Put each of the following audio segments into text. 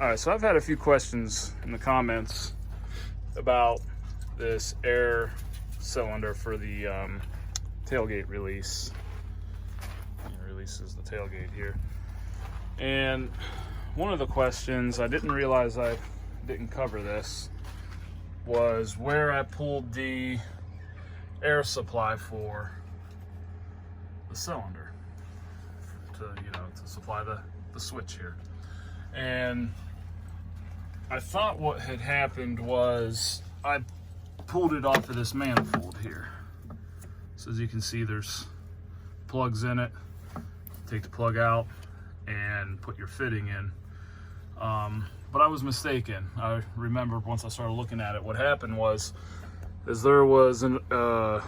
All right, so I've had a few questions in the comments about this air cylinder for the tailgate release. It releases the tailgate here. And one of the questions, I didn't realize I didn't cover this, was where I pulled the air supply for the cylinder to, to supply the switch here. And I thought what had happened was I pulled it off of this manifold here. So as you can see, there's plugs in it. Take the plug out and put your fitting in. But I was mistaken. I remember once I started looking at it, what happened was there was another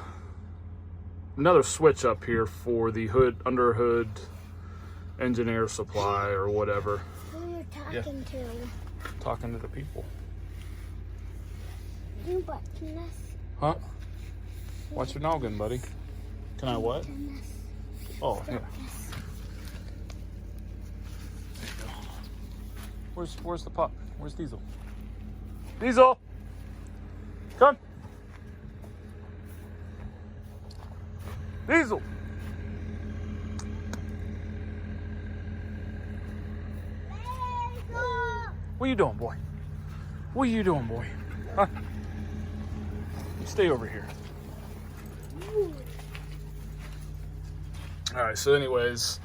switch up here for the under hood engine air supply or whatever. Who are you talking to? Talking to the people. You button this? Huh? Watch your noggin, buddy. Can I what? Oh, yeah. Where's the pup? Where's Diesel? Diesel! Come! Diesel! What are you doing, boy? What are you doing, boy? Huh? You stay over here. All right, so anyways,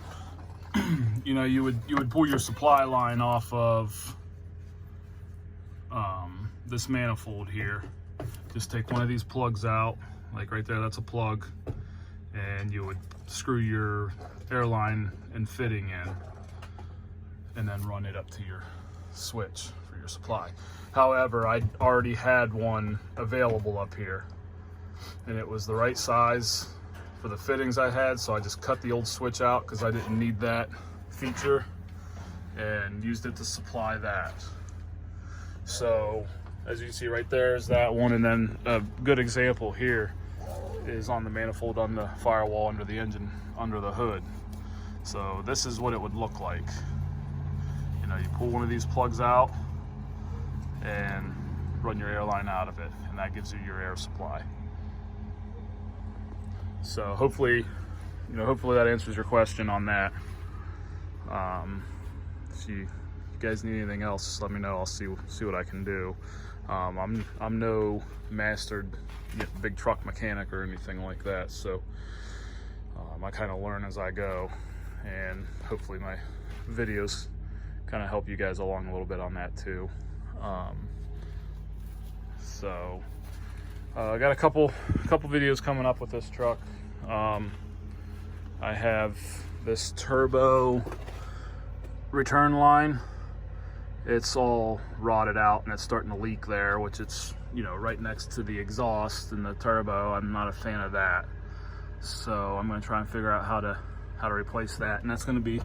you would pull your supply line off of this manifold here. Just take one of these plugs out, like right there, that's a plug, and you would screw your airline and fitting in, and then run it up to your switch for your supply. However, I already had one available up here, and it was the right size for the fittings I had, so I just cut the old switch out because I didn't need that feature and used it to supply that. So as you can see right there is that one, and then a good example here is on the manifold on the firewall under the engine, under the hood. So this is what it would look like. You pull one of these plugs out and run your airline out of it, and that gives you your air supply. So hopefully that answers your question on that. If you guys need anything else, just let me know. I'll see what I can do. I'm no mastered big truck mechanic or anything like that, so I kind of learn as I go, and hopefully my videos kind of help you guys along a little bit on that too. So I got a couple videos coming up with this truck. I have this turbo return line. It's all rotted out and it's starting to leak there, which it's right next to the exhaust and the turbo. I'm not a fan of that, so I'm going to try and figure out how to replace that, and that's going to be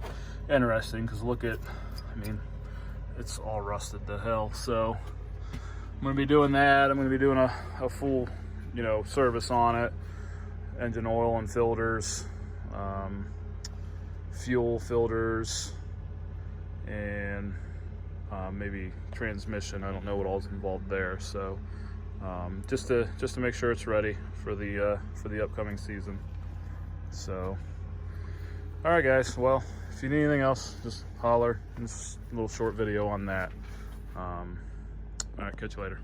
interesting because look at, it's all rusted to hell. So I'm going to be doing that. I'm going to be doing a full service on it, engine oil and filters, fuel filters, and maybe transmission. I don't know what all's involved there. So just to make sure it's ready for the upcoming season. So all right, guys. Well, if you need anything else, just holler. Just a little short video on that. All right, catch you later.